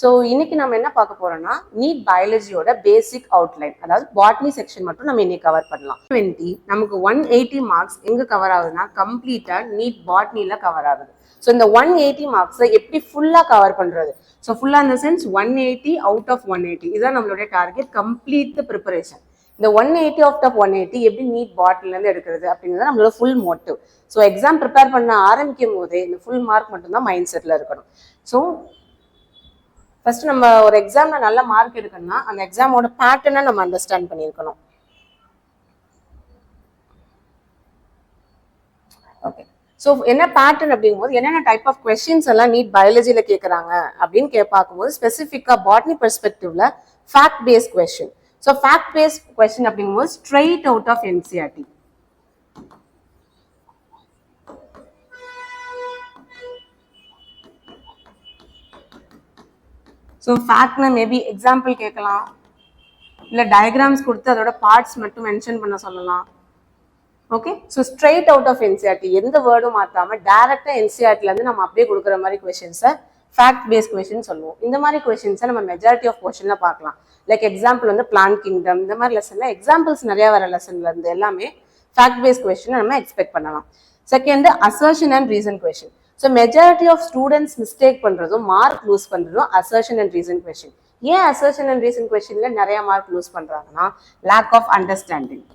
So இன்னைக்கு நம்ம என்ன பார்க்க போறோம்னா நீட் பயாலஜியோட பேசிக் அவுட்லைன், அதாவது பாட்னி செக்ஷன் மட்டும் நம்ம இன்னைக்கு கவர் பண்ணலாம். 20 நமக்கு 180 மார்க்ஸ் எங்க கவர் ஆகுதுன்னா கம்ப்ளீட்டா நீட் பாட்னில கவர் ஆகுது. ஸோ இந்த 180 மார்க்ஸை எப்படி ஃபுல்லா கவர் பண்றது? ஸோ ஃபுல்லா இந்த சென்ஸ் 180 அவுட் ஆஃப் 180 இதுதான் நம்மளுடைய டார்கெட். Complete the preparation. இந்த 180 அவுட் ஆஃப் 180 எப்படி நீட் பாட்ல இருந்து எடுக்கிறது அப்படிங்கிறது நம்மளோட full motive. So exam prepare பண்ண ஆரம்பிக்கும் போதே இந்த ஃபுல் மார்க் மட்டும்தான் மைண்ட் செட்ல இருக்கணும். ஸோ ஃபர்ஸ்ட் நம்ம ஒரு எக்ஸாம்ல நல்ல மார்க் எடுக்கணும்னா அந்த எக்ஸாமோட பேட்டர்னை நம்ம அண்டர்ஸ்டாண்ட் பண்ணியிருக்கணும். ஓகே, ஸோ என்ன பேட்டர்ன் அப்படிங்கும்போது என்னென்ன டைப் ஆஃப் கொஸ்டின்ஸ் எல்லாம் நீட் பயாலஜியில் கேட்குறாங்க அப்படின்னு பார்க்கும்போது ஸ்பெசிஃபிக்காக பாட்னி பெர்ஸ்பெக்டிவ்ல fact based question. So fact based question அப்படிங்கும்போது straight out of NCERT. So ஃபேக்ட்னா மேபி எக்ஸாம்பிள் கேட்கலாம், இல்லை டயக்ராம்ஸ் கொடுத்து அதோட பார்ட்ஸ் மட்டும் மென்ஷன் பண்ண சொல்லலாம். Okay, so straight out of NCERT, எந்த வேர்டும் மாற்றாம டேரக்டா என்சிஆர்டிலேருந்து நம்ம அப்படியே கொடுக்குற மாதிரி கொஸ்டின்ஸை ஃபேக்ட் பேஸ்ட் கொஸ்டின் சொல்லுவோம். இந்த மாதிரி கொஸ்டின்ஸை நம்ம மெஜாரிட்டி ஆஃப் கொஸ்டின்ல பார்க்கலாம். லைக் எக்ஸாம்பிள் வந்து பிளான் கிங்டம், இந்த மாதிரி லெசன்ல எக்ஸாம்பிள்ஸ் நிறைய வர லெசன்ல இருந்து எல்லாமே ஃபேக்ட் பேஸ்ட் கொஸ்டின் நம்ம எக்ஸ்பெக்ட் பண்ணலாம். Second, assertion and reason question. So majority of students mistake பண்றதும் மார்க் லூஸ் பண்றதும் அசர்ஷன் அண்ட் ரீசன் கொஸ்டின். ஏன் அசர்ஷன் அண்ட் ரீசன் கொஸ்டின்ல நிறைய மார்க் லூஸ் பண்றாங்கன்னா lack of understanding.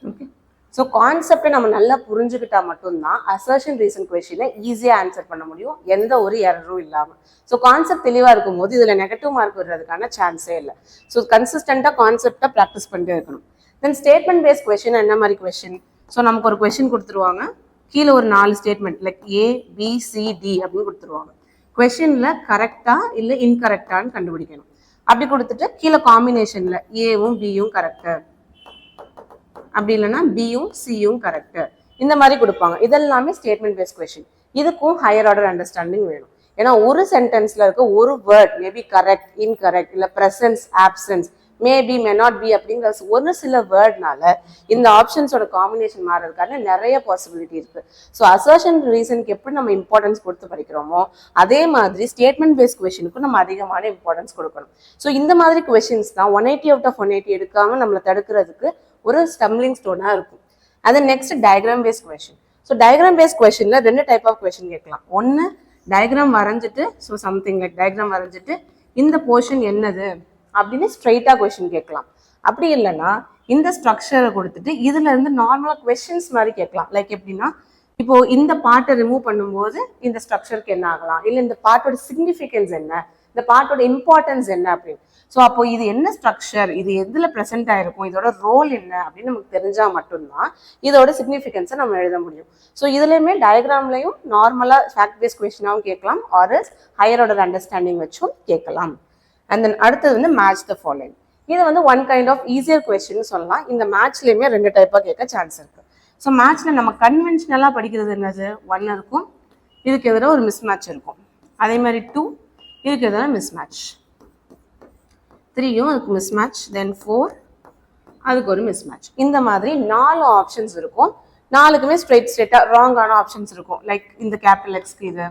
Okay, so கான்செப்டை நம்ம நல்லா புரிஞ்சுக்கிட்டா மட்டும்தான் அசர்ஷன் ரீசன் கொஸ்டினை ஈஸியாக ஆன்சர் பண்ண முடியும், எந்த ஒரு எரரும் இல்லாமல். ஸோ கான்செப்ட் தெளிவாக இருக்கும்போது இதில் நெகட்டிவ் மார்க் வர்றதுக்கான சான்ஸே இல்லை. ஸோ கன்சிஸ்டண்டாக கான்செப்டை ப்ராக்டிஸ் பண்ணிட்டே இருக்கணும். தென் ஸ்டேட்மெண்ட் பேஸ்ட் கொஸ்டின் என்ன மாதிரி கொஸ்டின்? ஸோ நமக்கு ஒரு கொஸ்டின் கொடுத்துருவாங்க, கீழே ஒரு 4 ஸ்டேட்மெண்ட் லைக் ஏ பி சி டி அப்படின்னு கொடுத்துருவாங்க. கொஸ்டின்ல கரெக்டா இல்லை இன்கரெக்டான்னு கண்டுபிடிக்கணும். அப்படி கொடுத்துட்டு கீழே காம்பினேஷன்ல ஏவும் பியும் கரெக்டு, அப்படி இல்லைன்னா பியும் சியும் கரெக்டு, இந்த மாதிரி கொடுப்பாங்க. இதெல்லாமே ஸ்டேட்மெண்ட் பேஸ்ட் கொஸ்டின். இதுக்கும் ஹையர் ஆர்டர் அண்டர்ஸ்டாண்டிங் வேணும். ஏன்னா ஒரு சென்டென்ஸ்ல இருக்க ஒரு வேர்ட் மேபி கரெக்ட், இன்கரெக்ட், இல்லை presence, absence, maybe, may not be அப்படிங்கிற ஒரு சில வேர்ட்னால இந்த ஆப்ஷன்ஸோட காம்பினேஷன் மாறதுக்கான நிறைய பாசிபிலிட்டி இருக்கு. ஸோ அசர்ஷன் ரீசனுக்கு எப்படி நம்ம இம்பார்ட்டன்ஸ் கொடுத்து படிக்கிறோமோ அதே மாதிரி ஸ்டேட்மெண்ட் பேஸ்ட் கொஸ்டினுக்கும் நம்ம அதிகமான இம்பார்ட்டன்ஸ் கொடுக்கணும். ஸோ இந்த மாதிரி கொஸ்டின்ஸ் தான் 180 அவுட் ஆஃப் 180 எடுக்காம நம்மளை தடுக்கிறதுக்கு ஒரு ஸ்டம்பிளிங் ஸ்டோனா இருக்கும். அது next diagram based question. So diagram based கொஸ்டின்ல 2 டைப் ஆஃப் கொஸ்டின் கேட்கலாம். ஒன்று டயக்ராம் வரைஞ்சிட்டு, ஸோ சம்திங் லைக் டயக்ராம் வரைஞ்சிட்டு இந்த போர்ஷன் என்னது அப்படின்னு ஸ்ட்ரைட்டா கொஸ்டின் கேட்கலாம். அப்படி இல்லைன்னா இந்த ஸ்ட்ரக்சரை கொடுத்துட்டு இதுல இருந்து நார்மலா கொஸ்டின்ஸ் மாதிரி கேட்கலாம். லைக் எப்படின்னா, இப்போ இந்த பார்ட்டை ரிமூவ் பண்ணும்போது இந்த ஸ்ட்ரக்சருக்கு என்ன ஆகலாம், இல்லை இந்த பார்ட்டோட சிக்னிஃபிகன்ஸ் என்ன, இந்த பார்ட்டோட இம்பார்ட்டன்ஸ் என்ன அப்படின்னு. ஸோ அப்போ இது என்ன ஸ்ட்ரக்சர், இது எதுல ப்ரெசென்ட் ஆயிருக்கும், இதோட ரோல் என்ன அப்படின்னு நமக்கு தெரிஞ்சா மட்டும்தான் இதோட சிக்னிஃபிகன்ஸை நம்ம எழுத முடியும். ஸோ இதுலயுமே டயக்ராம்லையும் நார்மலா ஃபேக்ட் பேஸ்ட் கொஸ்டினாவும் கேட்கலாம், ஆர் ஹையர் ஆர்டர் அண்டர்ஸ்டாண்டிங் வச்சும் கேட்கலாம். அண்ட் தென் அடுத்தது வந்து மேட்ச் த ஃபாலோயிங். இது வந்து one kind of easier question சொல்லலாம். இந்த மேட்ச்லயுமே 2 டைப்பா கேட்க சான்ஸ் இருக்கு. ஸோ மேட்ச்ல நம்ம கன்வென்ஷனலா படிக்கிறது என்னது, 1 இருக்கும், இதுக்கு எதிராக ஒரு மிஸ் மேட்ச் இருக்கும். அதே மாதிரி 2 இதுக்கு எதிராக மிஸ் மேட்ச், 3யும் அதுக்கு மிஸ் மேட்ச், தென் 4 அதுக்கு ஒரு மிஸ் மேட்ச். இந்த மாதிரி 4 ஆப்ஷன்ஸ் இருக்கும். 4க்குமே ஸ்ட்ரெயிட்டா ராங்கான ஆப்ஷன்ஸ் இருக்கும். லைக் இந்த கேபிட்டல் எக்ஸ்க்கு இது,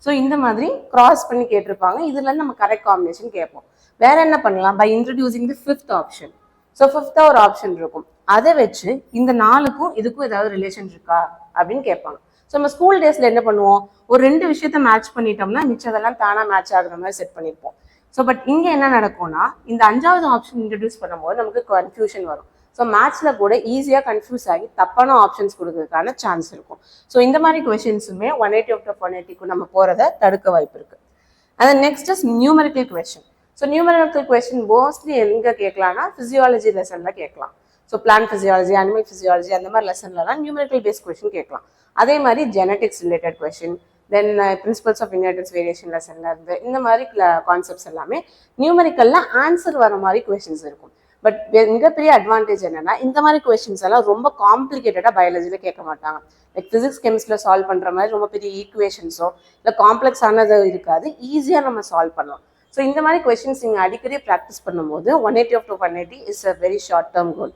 ஸோ இந்த மாதிரி கிராஸ் பண்ணி கேட்டிருப்பாங்க. இதுல நம்ம கரெக்ட் காம்பினேஷன் கேட்போம். வேற என்ன பண்ணலாம், by introducing the 5th option. So 5th ஒரு ஆப்ஷன் இருக்கும், அதை வச்சு இந்த 4க்கும் இதுக்கும் ஏதாவது ரிலேஷன் இருக்கா அப்படின்னு கேட்பாங்க. ஸோ நம்ம ஸ்கூல் டேஸ்ல என்ன பண்ணுவோம், ஒரு 2 விஷயத்த மேட்ச் பண்ணிட்டோம்னா மிச்சதெல்லாம் தானா மேட்ச் ஆகுற மாதிரி செட் பண்ணியிருப்போம். ஸோ பட் இங்கே என்ன நடக்கும்னா இந்த 5வது ஆப்ஷன் இன்ட்ரடியூஸ் பண்ணும்போது நமக்கு கன்ஃபியூஷன் வரும். ஸோ மேட்ச்ல கூட ஈஸியாக கன்ஃபியூஸ் ஆகி தப்பான ஆப்ஷன்ஸ் கொடுக்கறதுக்கான சான்ஸ் இருக்கும். ஸோ இந்த மாதிரி கொஸ்டின்ஸுமே 180 அவுட் ஆஃப் 180க்கு நம்ம போறதை தடுக்க வாய்ப்பு இருக்கு. அது next is numerical question. So numerical question mostly எங்க கேட்கலாம்னா பிசியாலஜி லெசன்ல கேட்கலாம். So plant physiology, animal physiology அந்த மாதிரி லெசன்லாம் நியூமெரிக்கல் பேஸ்ட் கொஸ்டின் கேட்கலாம். அதே மாதிரி genetics related question, then principles of inheritance variation லெசன்ல இருந்து இந்த மாதிரி கான்செப்ட்ஸ் எல்லாமே நியூமெரிக்கல்ல ஆன்சர் வர மாதிரி கொஸ்டின்ஸ் இருக்கும். பட் மிகப்பெரிய அட்வான்டேஜ் என்னன்னா இந்த மாதிரி கொஸ்டின்ஸ் எல்லாம் ரொம்ப காம்ப்ளிகேட்டடா பயாலஜில கேட்க மாட்டாங்க. லைக் பிசிக்ஸ் கெமிஸ்ட்ரியில் சால்வ் பண்ற மாதிரி ரொம்ப பெரிய ஈக்குவேஷன்ஸோ இல்லை காம்ப்ளெக்ஸானது இருக்காது, ஈஸியாக நம்ம சால்வ் பண்ணலாம். ஸோ இந்த மாதிரி கொஸ்டின்ஸ் நீங்கள் அடிக்கடி ப்ராக்டிஸ் பண்ணும்போது 180 of 180 is a very short term goal.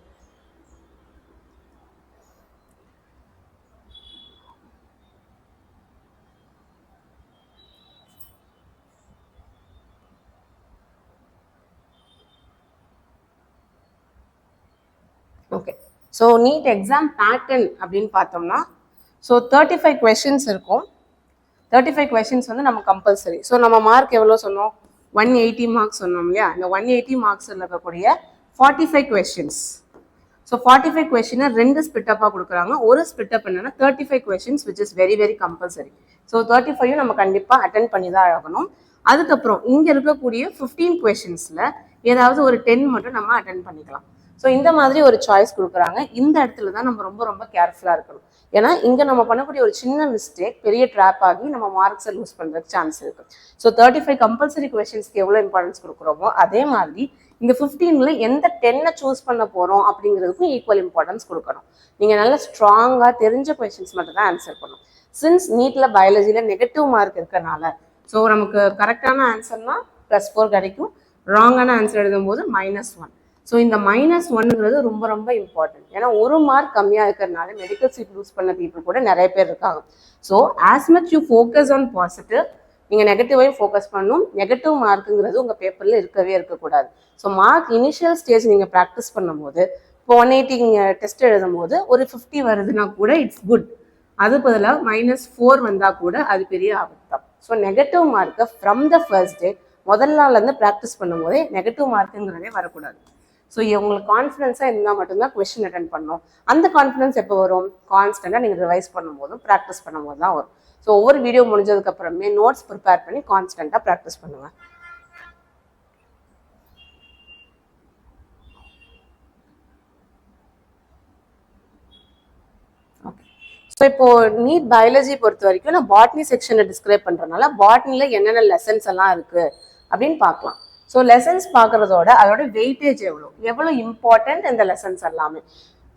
Okay, so NEET exam pattern அப்படின்னு பார்த்தோம்னா ஸோ 35 கொஸ்டின்ஸ் இருக்கும். 35 கொஸ்டின்ஸ் வந்து நம்ம கம்பல்சரி. ஸோ நம்ம மார்க் எவ்வளோ சொன்னோம், 180 மார்க்ஸ் சொன்னோம் இல்லையா. இந்த 180 மார்க்ஸில் இருக்கக்கூடிய 45 கொஸ்டின்ஸ். ஸோ 45 கொஸ்டினை 2 ஸ்பிட்டப்பாக கொடுக்குறாங்க. ஒரு ஸ்பிட்டப் என்னன்னா 35 questions which is very very compulsory. So 35 நம்ம கண்டிப்பாக அட்டென்ட் பண்ணி தான் ஆகணும். அதுக்கப்புறம் இங்கே இருக்கக்கூடிய 15 கொஸ்டின்ஸில் ஏதாவது ஒரு 10 மட்டும் நம்ம அட்டென்ட் பண்ணிக்கலாம். ஸோ இந்த மாதிரி ஒரு சாய்ஸ் கொடுக்குறாங்க. இந்த இடத்துல தான் நம்ம ரொம்ப ரொம்ப கேர்ஃபுல்லாக இருக்கணும். ஏன்னா இங்கே நம்ம பண்ணக்கூடிய ஒரு சின்ன மிஸ்டேக் பெரிய ட்ராப் ஆகி நம்ம மார்க்ஸை லூஸ் பண்ணுறதுக்கு சான்ஸ் இருக்கு. ஸோ 35 கம்பல்சரி கொஸ்டின்ஸ்க்கு எவ்வளோ இம்பார்ட்டன்ஸ் கொடுக்குறோமோ அதே மாதிரி இந்த 15ல எந்த 10 சூஸ் பண்ண போகிறோம் அப்படிங்கிறதுக்கும் ஈக்குவல் இம்பார்ட்டன்ஸ் கொடுக்கணும். நீங்கள் நல்லா ஸ்ட்ராங்காக தெரிஞ்ச கொஸ்டின்ஸ் மட்டும் தான் ஆன்சர் பண்ணணும். சின்ஸ் நீட்டில் பயாலஜியில் நெகட்டிவ் மார்க் இருக்கனால ஸோ நமக்கு கரெக்டான ஆன்சர்னா +4 கிடைக்கும், ராங்கான ஆன்சர் எழுதும்போது -1. ஸோ இந்த -1ங்கிறது ரொம்ப ரொம்ப இம்பார்ட்டன்ட். ஏன்னா ஒரு மார்க் கம்மியாக இருக்கிறதுனால மெடிக்கல் சீட் லூஸ் பண்ண பீப்புள் கூட நிறைய பேர் இருக்காங்க. So as much you focus on positive, நீங்கள் நெகட்டிவையும் ஃபோக்கஸ் பண்ணணும். நெகட்டிவ் மார்க்குங்கிறது உங்கள் பேப்பரில் இருக்கவே இருக்கக்கூடாது. ஸோ மார்க் இனிஷியல் ஸ்டேஜ் நீங்கள் ப்ராக்டிஸ் பண்ணும்போது இப்போ 180 நீங்கள் டெஸ்ட் எழுதும்போது ஒரு 50 வருதுன்னா கூட இட்ஸ் குட். அது பதிலாக -4 வந்தால் கூட அது பெரிய ஆபத்து தான். ஸோ நெகட்டிவ் மார்க்கை ஃப்ரம் த ஃபர்ஸ்ட் டே முதல் நாள்லேருந்து ப்ராக்டிஸ் பண்ணும்போதே நெகட்டிவ் மார்க்குங்கிறதே வரக்கூடாது. ஸோ உங்களுக்கு கான்ஃபிடன்ஸாக இருந்தால் மட்டும்தான் கொஸ்டின் அட்டென்ட் பண்ணணும். அந்த கான்ஃபிடன்ஸ் எப்போ வரும், கான்ஸ்டண்ட்டாக நீங்கள் ரிவைஸ் பண்ணும்போதும் ப்ராக்டிஸ் பண்ணும்போது தான் வரும். ஸோ ஒவ்வொரு வீடியோ முடிஞ்சதுக்கப்புறமே நோட்ஸ் ப்ரிப்பேர் பண்ணி கான்ஸ்டண்ட்டாக ப்ராக்டிஸ் பண்ணுங்கள். ஓகே, ஸோ இப்போ நீட் பயாலஜி பொறுத்த வரைக்கும் நான் பாட்னி செக்ஷனை டிஸ்கிரைப் பண்ணுறதுனால பாட்னியில் என்னென்ன லெசன்ஸ் எல்லாம் இருக்குது அப்படின்னு பார்க்கலாம். ஸோ லெசன்ஸ் பார்க்குறதோட அதோட வெயிட்டேஜ் எவ்வளோ இம்பார்ட்டன்ட் இந்த லெசன்ஸ் எல்லாமே.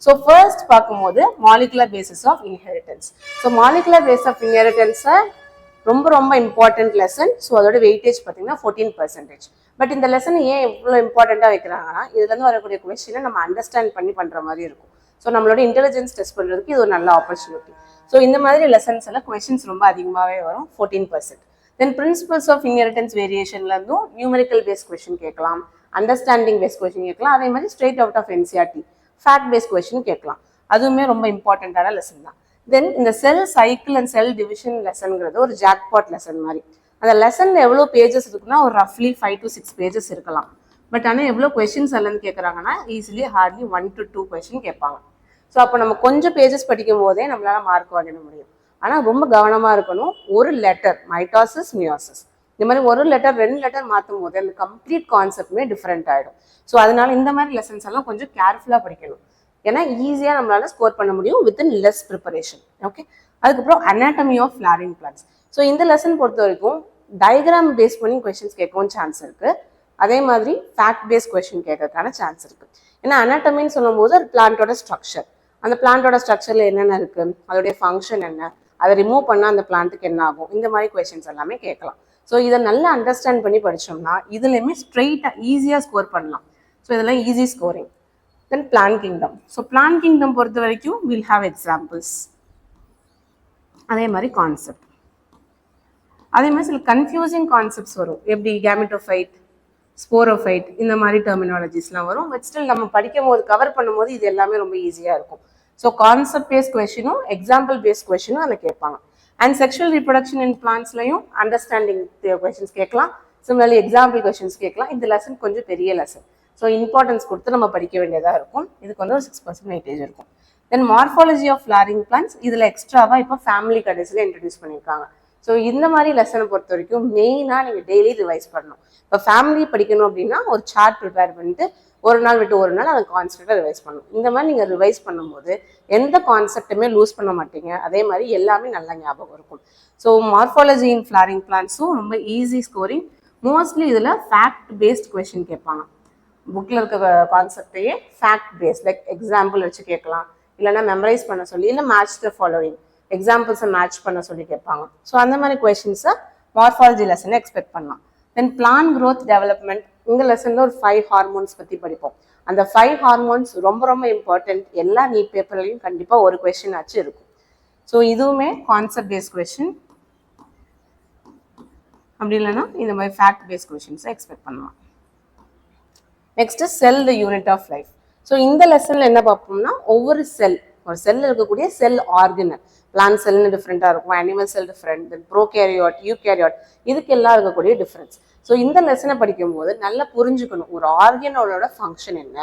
ஸோ ஃபர்ஸ்ட் பார்க்கும்போது molecular basis of inheritance. So molecular base of இன்ஹெரிட்டன்ஸை ரொம்ப ரொம்ப இம்பார்ட்டன்ட் லெசன். ஸோ அதோட வெயிட்டேஜ் பார்த்தீங்கன்னா 14%. பட் இந்த லெசன் ஏன் எவ்வளோ இம்பார்ட்டண்ட்டாக வைக்கிறாங்கன்னா இதுலேருந்து வரக்கூடிய கொஸ்டினை நம்ம அண்டர்ஸ்டாண்ட் பண்ணி பண்ணுற மாதிரி இருக்கும். ஸோ நம்மளோட இன்டெலிஜென்ஸ் டெஸ்ட் பண்ணுறதுக்கு இது ஒரு நல்ல ஆப்பர்ச்சுனிட்டி. ஸோ இந்த மாதிரி லெசன்ஸ் எல்லாம் கொஸ்டின்ஸ் ரொம்ப அதிகமாகவே வரும், 14%. தென் பிரின்சிபல்ஸ் ஆஃப் இன்ஹெரிட்டன்ஸ் வேரியேஷன்லேருந்தும் நியூமெரிக்கல் பேஸ் கொஸ்டின் கேட்கலாம், அண்டர்ஸ்டாண்டிங் பேஸ் கொஸ்டின் கேட்கலாம், அதே மாதிரி straight out of NCERT fact base question கேட்கலாம். அதுவுமே ரொம்ப இம்பார்ட்டண்ட்டான லெசன் தான். தென் இந்த cell cycle and cell division லெசன்ங்கிறது ஒரு ஜாக்பாட் லெசன் மாதிரி. அந்த லெசனில் எவ்வளோ பேஜஸ் இருக்குன்னா ஒரு ரஃப்லி 5 to 6 பேஜஸ் இருக்கலாம். பட் ஆனால் எவ்வளோ கொஸ்டின்ஸ் அல்லன்னு கேட்குறாங்கன்னா ஈஸிலி ஹார்ட்லி 1 to 2 கொஸ்டின் கேட்பாங்க. ஸோ அப்போ நம்ம கொஞ்சம் பேஜஸ் படிக்கும் போதே நம்மளால மார்க் வாங்கிட முடியும். ஆனால் ரொம்ப கவனமாக இருக்கணும். ஒரு லெட்டர் மைட்டாசிஸ் மியாசிஸ் இந்த மாதிரி ஒரு லெட்டர் 2 லெட்டர் மாற்றும் போது அந்த கம்ப்ளீட் கான்செப்டுமே டிஃப்ரெண்ட் ஆகிடும். ஸோ அதனால இந்த மாதிரி லெசன்ஸ் எல்லாம் கொஞ்சம் கேர்ஃபுல்லாக படிக்கணும். ஏன்னா ஈஸியாக நம்மளால ஸ்கோர் பண்ண முடியும் வித்தின் லெஸ் ப்ரிப்பரேஷன். ஓகே, அதுக்கப்புறம் anatomy of flowering plants. So இந்த லெசன் பொறுத்த வரைக்கும் டயக்ராம் பேஸ் பண்ணி கொஸ்டின்ஸ் கேட்கவும் சான்ஸ் இருக்குது. அதே மாதிரி ஃபேக்ட் பேஸ் கொஸ்டின் கேட்கறதுக்கான சான்ஸ் இருக்குது. ஏன்னா அனாட்டமின்னு சொல்லும் போது ஒரு பிளான்ட்டோட ஸ்ட்ரக்சர், அந்த பிளான்ட்டோட ஸ்ட்ரக்சரில் என்னென்ன இருக்குது, அதோடைய ஃபங்க்ஷன் என்ன, அதை ரிமூவ் பண்ணால் அந்த பிளான்ட்டுக்கு என்ன ஆகும், இந்த மாதிரி கொஸ்டின்ஸ் எல்லாமே கேட்கலாம். ஸோ இதை நல்லா அண்டர்ஸ்டாண்ட் பண்ணி படித்தோம்னா இதுலேயுமே ஸ்ட்ரெயிட்டாக ஈஸியாக ஸ்கோர் பண்ணலாம். ஸோ இதெல்லாம் easy scoring. Then plant kingdom. So plant kingdom பொறுத்த வரைக்கும் வில் ஹாவ் எக்ஸாம்பிள்ஸ், அதே மாதிரி கான்செப்ட், அதே மாதிரி சில கன்ஃபியூசிங் கான்செப்ட்ஸ் வரும். எப்படி கேமெட்டோஃபைட், ஸ்போரோஃபைட் இந்த மாதிரி டெர்மினாலஜிஸ்லாம் வரும். பட் ஸ்டில் நம்ம படிக்கும் போது கவர் பண்ணும்போது இது எல்லாமே ரொம்ப ஈஸியாக இருக்கும். ஸோ கான்செப்ட் பேஸ்ட் கொஸ்டினும் எக்ஸாம்பிள் பேஸ்ட் கொஸ்டினும் அதில் கேட்பாங்க. அண்ட் செக்ஷுவல் ரீப்ரொடக்ஷன் இன் பிளான்ஸ்லையும் அண்டர்ஸ்டாண்டிங் கொஸ்டின்ஸ் கேட்கலாம். சிமிலர்லி எக்ஸாம்பிள் கொஸ்டின்ஸ் கேட்கலாம். இந்த லெசன் கொஞ்சம் பெரிய லெசன். ஸோ இம்பார்ட்டன்ஸ் கொடுத்து நம்ம படிக்க வேண்டியதாக இருக்கும். இதுக்கு வந்து ஒரு 6% வெயிட்டேஜ் இருக்கும். தென் மார்ஃபாலஜி ஆஃப் ஃப்ளாரிங் பிளான்ஸ் இதில் எக்ஸ்ட்ராவாக இப்போ ஃபேமிலி கடைசியில் இன்ட்ரடியூஸ் பண்ணியிருக்காங்க. ஸோ இந்த மாதிரி லெசனை பொறுத்த வரைக்கும் மெயினாக நீங்கள் டெய்லி ரிவைஸ் பண்ணணும். இப்போ ஃபேமிலி படிக்கணும் அப்படின்னா ஒரு சார்ட் ப்ரிப்பேர் பண்ணிட்டு ஒரு நாள் விட்டு ஒரு நாள் அதை கான்ஸ்டன்ட்டாக ரிவைஸ் பண்ணணும். இந்த மாதிரி நீங்கள் ரிவைஸ் பண்ணும்போது எந்த கான்செப்டுமே லூஸ் பண்ண மாட்டீங்க. அதே மாதிரி எல்லாமே நல்லா ஞாபகம் இருக்கும். ஸோ மார்ஃபாலஜி இன் ஃப்ளாரிங் பிளான்ஸும் ரொம்ப ஈஸி ஸ்கோரிங். மோஸ்ட்லி இதில் ஃபேக்ட் பேஸ்ட் கொஸ்டின் கேட்பாங்க. புக்கில் இருக்க கான்செப்டையே ஃபேக்ட் பேஸ்ட் லைக் எக்ஸாம்பிள் வச்சு கேட்கலாம், இல்லைனா மெமரைஸ் பண்ண சொல்லி, இல்லை மேட்ச் த ஃபாலோவிங் எக்ஸாம்பிள்ஸை மேட்ச் பண்ண சொல்லி கேட்பாங்க. ஸோ அந்த மாதிரி கொஸ்டின்ஸை மார்ஃபாலஜி லெசனை எக்ஸ்பெக்ட் பண்ணலாம். தென் பிளான் growth டெவலப்மெண்ட், இந்த லெசனில் ஒரு 5 ஹார்மோன்ஸ் பற்றி படிப்போம். அந்த 5 ஹார்மோன்ஸ் ரொம்ப ரொம்ப இம்பார்ட்டன்ட். எல்லா நீட் பேப்பர்லையும் கண்டிப்பாக ஒரு கொஸ்டின் ஆச்சு இருக்கும். ஸோ இதுவுமே கான்செப்ட் பேஸ்ட் கொஸ்டின், அப்படி இல்லைன்னா இந்த மாதிரி ஃபேக்ட் பேஸ்ட் கொஸ்டின்ஸை எக்ஸ்பெக்ட் பண்ணலாம். Next cell the unit of life. So இந்த லெசனில் என்ன பார்ப்போம்னா, ஒவ்வொரு செல், ஒரு செல்லில் இருக்கக்கூடிய செல் ஆர்கனல், பிளான்ட் செல்னு டிஃப்ரெண்ட்டாக இருக்கும், அனிமல் செல் டிஃப்ரெண்ட், தென் ப்ரோகேரியாட், யூகேரியாட், இதுக்கு எல்லாம் இருக்கக்கூடிய டிஃப்ரென்ஸ். ஸோ இந்த லெசனை படிக்கும்போது நல்லா புரிஞ்சுக்கணும் ஒரு ஆர்கனோட ஃபங்க்ஷன் என்ன,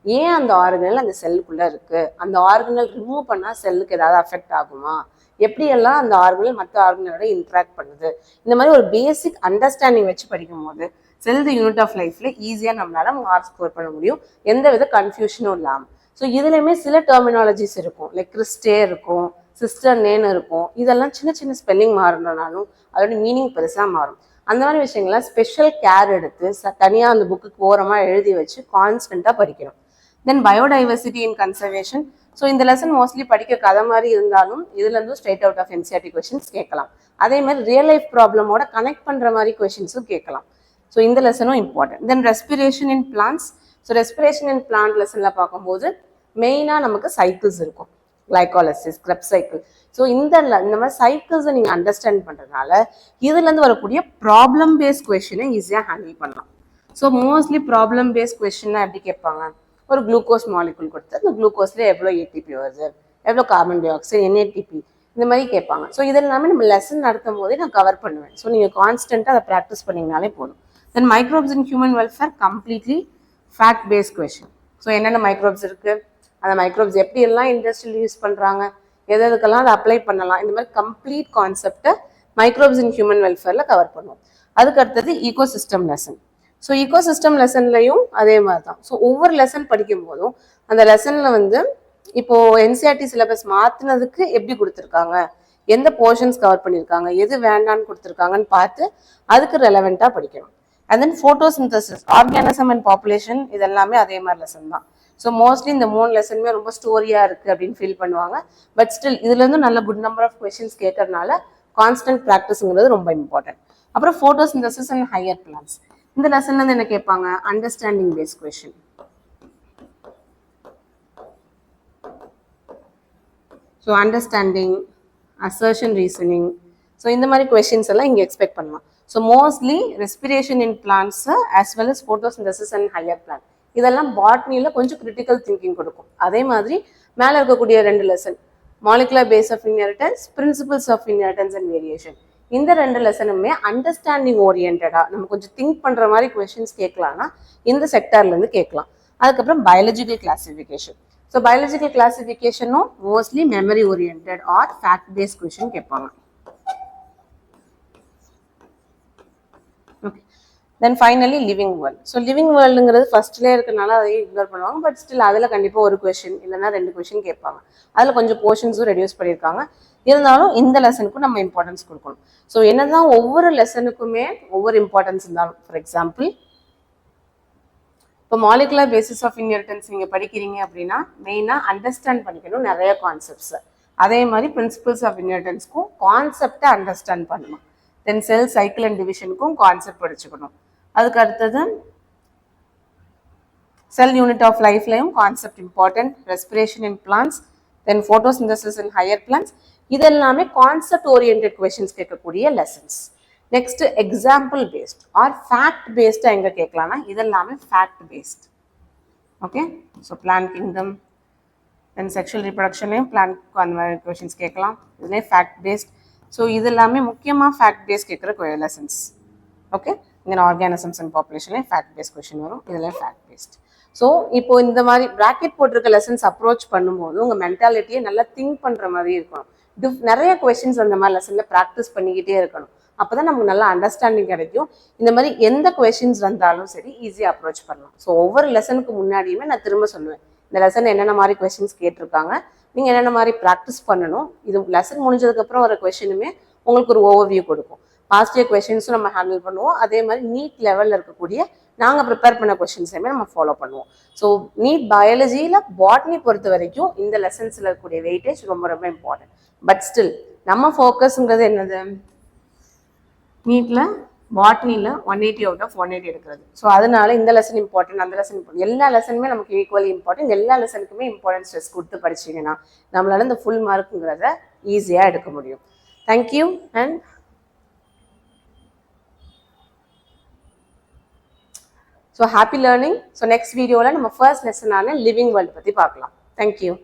ஏன் அந்த ஆர்கனல் அந்த செல்லுக்குள்ளே இருக்குது, அந்த ஆர்கனல் ரிமூவ் பண்ணால் செல்லுக்கு ஏதாவது அஃபெக்ட் ஆகுமா, எப்படியெல்லாம் அந்த ஆர்கனல் மற்ற ஆர்கனலோட இன்ட்ராக்ட் பண்ணுது, இந்த மாதிரி ஒரு பேசிக் அண்டர்ஸ்டாண்டிங் வச்சு படிக்கும்போது செல் தி யூனிட் ஆஃப் லைஃப்ல ஈஸியாக நம்மளால மார்க் ஸ்கோர் பண்ண முடியும், எந்த வித கன்ஃபியூஷனும் இல்லாமல். ஸோ இதுலையுமே சில டெர்மினாலஜிஸ் இருக்கும், லைக் கிறிஸ்டே இருக்கும், சிஸ்டர் நேன்னு இருக்கும், இதெல்லாம் சின்ன சின்ன ஸ்பெல்லிங் மாறினாலும் அதோட மீனிங் பெருசாக மாறும். அந்த மாதிரி விஷயங்கள்லாம் ஸ்பெஷல் கேர் எடுத்து தனியாக அந்த புக்குக்கு ஓரமாக எழுதி வச்சு கான்ஸ்டண்ட்டாக படிக்கணும். Then biodiversity in conservation. So இந்த லெசன் மோஸ்ட்லி படிக்க கதை மாதிரி இருந்தாலும் இதுலேருந்து straight out of NCERT questions கேட்கலாம். அதே மாதிரி ரியல் லைஃப் ப்ராப்ளமோட கனெக்ட் பண்ணுற மாதிரி கொஸ்டின்ஸும் கேட்கலாம். ஸோ இந்த லெசனும் important. Then respiration in plants. So respiration in plant லெசனில் பார்க்கும்போது மெயினாக நமக்கு சைக்கிள்ஸ் இருக்கும், கிளைகாலிசிஸ், கிரெப் சைக்கிள். ஸோ இந்த மாதிரி சைக்கிள்ஸை நீங்கள் அண்டர்ஸ்டாண்ட் பண்ணுறதுனால இதுலேருந்து வரக்கூடிய ப்ராப்ளம் பேஸ்ட் கொஸ்டினை ஈஸியாக ஹேண்டில் பண்ணலாம். ஸோ மோஸ்ட்லி ப்ராப்ளம் பேஸ்ட் கொஸ்டின்னா எப்படி கேட்பாங்க, ஒரு குளுக்கோஸ் மாலிகுல் கொடுத்து அந்த குளுக்கோஸில் எவ்வளோ ஏடிபி வருது, எவ்வளோ கார்பன் டை ஆக்சைடு, என்ஏடிபி, இந்த மாதிரி கேட்பாங்க. ஸோ இதெல்லாமே நம்ம லெசன் நடத்தும் போதே நான் கவர் பண்ணுவேன். ஸோ நீங்கள் கான்ஸ்டண்ட்டாக அதை ப்ராக்டிஸ் பண்ணிங்கனாலே போதும். Then microbes in human welfare completely fact based question. So என்னென்ன மைக்ரோப்ஸ் இருக்குது, அந்த மைக்ரோப்ஸ் எப்படி எல்லாம் இண்டஸ்ட்ரியில் யூஸ் பண்ணுறாங்க, எதுக்கெல்லாம் அதை அப்ளை பண்ணலாம், இந்த மாதிரி கம்ப்ளீட் கான்செப்டை மைக்ரோப்ஸ் இன் ஹியூமன் வெல்ஃபேரில் கவர் பண்ணுவோம். அதுக்கு அடுத்தது ஈகோசிஸ்டம் லெசன். ஸோ ஈகோசிஸ்டம் லெசன்லையும் அதே மாதிரி தான். ஸோ ஒவ்வொரு லெசன் படிக்கும் போதும் அந்த லெசனில் இப்போது என்சிஆர்டி சிலபஸ் மாற்றினதுக்கு எப்படி கொடுத்துருக்காங்க, எந்த போர்ஷன்ஸ் கவர் பண்ணியிருக்காங்க, எது வேண்டான்னு கொடுத்துருக்காங்கன்னு பார்த்து அதுக்கு ரெலவெண்ட்டாக படிக்கணும். And then photosynthesis, organism and population, இதெல்லாமே அதே மாதிரி லெசன் தான். ஸோ மோஸ்ட்லி இந்த 3 லெசனுமே ரொம்ப ஸ்டோரியாக இருக்குது அப்படின்னு ஃபீல் பண்ணுவாங்க. பட் ஸ்டில் இதுலேருந்து நல்ல குட் நம்பர் ஆஃப் கொஸ்டின்ஸ் கேட்கறதுனால கான்ஸ்டன்ட் ப்ராக்டிஸுங்கிறது ரொம்ப இம்பார்ட்டன்ட். அப்புறம் ஃபோட்டோசிந்தசிஸ் அண்ட் ஹையர் பிளான்ஸ், இந்த லெசன்லேருந்து என்ன கேட்பாங்க, understanding based question. So understanding, assertion, reasoning, so இந்த மாதிரி கொஸ்டின்ஸ் எல்லாம் இங்கே எக்ஸ்பெக்ட் பண்ணலாம். So mostly respiration in plants as well as photosynthesis and higher plant, இதெல்லாம் பாட்னியில் கொஞ்சம் கிரிட்டிக்கல் திங்கிங் கொடுக்கும். அதே மாதிரி மேலே இருக்கக்கூடிய 2 lesson, molecular base of inheritance, principles of inheritance and variation, இந்த 2 லெசனுமே அண்டர்ஸ்டாண்டிங் ஓரியன்டாக நம்ம கொஞ்சம் திங்க் பண்ணுற மாதிரி கொஸ்டின்ஸ் கேட்கலாம்னா இந்த செக்டார்லேருந்து கேட்கலாம். அதுக்கப்புறம் பயாலஜிக்கல் கிளாசிஃபிகேஷன். ஸோ பயாலஜிக்கல் கிளாசிஃபிகேஷனும் mostly memory orient or fact based question கேட்பாங்க. Okay, then finally living world. So living வேர்ல்டுங்கிறது ஃபர்ஸ்ட்லேயே இருக்கிறனால அதையும் இக்னோர் பண்ணுவாங்க. பட் ஸ்டில் அதில் கண்டிப்பாக ஒரு கொஸ்டின் இல்லைன்னா 2 கொஸ்டின் கேட்பாங்க. அதில் கொஞ்சம் போர்ஷன்ஸும் ரெடியூஸ் பண்ணியிருக்காங்க. இருந்தாலும் இந்த லெசனுக்கும் நம்ம இம்பார்ட்டன்ஸ் கொடுக்கணும். ஸோ என்னதான் ஒவ்வொரு லெசனுக்குமே ஒவ்வொரு இம்பார்ட்டன்ஸ் இருந்தாலும், ஃபார் எக்ஸாம்பிள் இப்போ மாலிகுலர் பேசிஸ் ஆஃப் இன்ஹெரிட்டன்ஸ் நீங்கள் படிக்கிறீங்க அப்படின்னா மெயினாக அண்டர்ஸ்டாண்ட் பண்ணிக்கணும் நிறைய கான்செப்ட்ஸை. அதே மாதிரி பிரின்சிபல்ஸ் ஆஃப் இன்ஹெரிட்டன்ஸ்க்கும் கான்செப்டை அண்டர்ஸ்டாண்ட் பண்ணணும். தென் செல் சைக்கிள் அண்ட் டிவிஷனுக்கும் கான்செப்ட் படிச்சுக்கணும். அதுக்கு அடுத்தது செல் யூனிட் ஆஃப் லைஃப்லையும் concept important, respiration in plants, then photosynthesis in higher plants, இதெல்லாமே கான்செப்ட் ஓரியன்ட் கொஸ்டின்ஸ் கேட்கக்கூடிய lessons. Next example based or fact பேஸ்டாக எங்கே கேட்கலாம்னா இதெல்லாமே fact based. Okay, so plant kingdom, then sexual ரீப்ரொடக்ஷன்லேயும் பிளான் அந்த மாதிரி கொஷின்ஸ் கேட்கலாம், இதுலேயே ஃபேக்ட் பேஸ்ட். ஸோ இது எல்லாமே முக்கியமாக ஃபேக்ட் பேஸ்ட் கேட்குற லெசன்ஸ். ஓகே, இங்கே ஆர்கானிசம்ஸ் அண்ட் பாப்புலேஷன்லேயும் ஃபேக்ட் பேஸ்ட் கொஷின் வரும், இதுலேயே ஃபேக்ட் பேஸ்ட். ஸோ இப்போ இந்த மாதிரி ப்ராக்கெட் போட்டிருக்க லெசன்ஸ் அப்ரோச் பண்ணும்போது உங்கள் மென்டாலிட்டியை நல்லா திங்க் பண்ணுற மாதிரி இருக்கணும். நிறைய கொஸ்டின்ஸ் அந்த மாதிரி லெசனில் ப்ராக்டிஸ் பண்ணிக்கிட்டே இருக்கணும். அப்போ தான் நமக்கு நல்லா அண்டர்ஸ்டாண்டிங் கிடைக்கும். இந்த மாதிரி எந்த கொஸ்டின்ஸ் வந்தாலும் சரி ஈஸியாக அப்ரோச் பண்ணலாம். ஸோ ஒவ்வொரு லெசனுக்கு முன்னாடியுமே நான் திரும்ப சொல்லுவேன், இந்த லெசன் என்னென்ன மாதிரி கொஸ்டின்ஸ் கேட்டிருக்காங்க, நீங்கள் என்னென்ன மாதிரி ப்ராக்டிஸ் பண்ணணும். இது லெசன் முடிஞ்சதுக்கப்புறம் வர கொஸ்டினுமே உங்களுக்கு ஒரு ஓவர்வியூ கொடுக்கும். பாஸ்ட் இயர் கொஸ்டின்ஸும் நம்ம ஹேண்டில் பண்ணுவோம். அதே மாதிரி நீட் லெவலில் இருக்கக்கூடிய நாங்கள் ப்ரிப்பேர் பண்ண கொஸ்டின்ஸையுமே நம்ம ஃபாலோ பண்ணுவோம். ஸோ நீட் பயாலஜியில் பாட்னி பொறுத்த வரைக்கும் இந்த லெசன்ஸில் இருக்கக்கூடிய வெயிட்டேஜ் ரொம்ப ரொம்ப இம்பார்ட்டன்ட். பட் ஸ்டில் நம்ம ஃபோக்கஸ்ங்கிறது என்னது, நீட்டில் பாட்னியில் 180 அவுட் ஆஃப் 180 எடுக்கிறது. ஸோ அதனால இந்த லெசன் இம்பார்ட்டன்ட், அந்த லெசன் இம்பார்ட்டன்ட், எல்லா லெசனுமே நமக்கு ஈக்குவலி இம்பார்ட்டன்ட். எல்லா லெசனுக்குமே இம்பார்ட்டன்ஸ் ஸ்ட்ரெஸ் கொடுத்து படிச்சிங்கன்னா நம்மளால இந்த ஃபுல் மார்க்குங்கிறத ஈஸியாக எடுக்க முடியும். Thank you and so happy learning. So next வீடியோவில் நம்ம ஃபர்ஸ்ட் லெசனான லிவிங் வேர்ல்டு பற்றி பார்க்கலாம். தேங்க்யூ.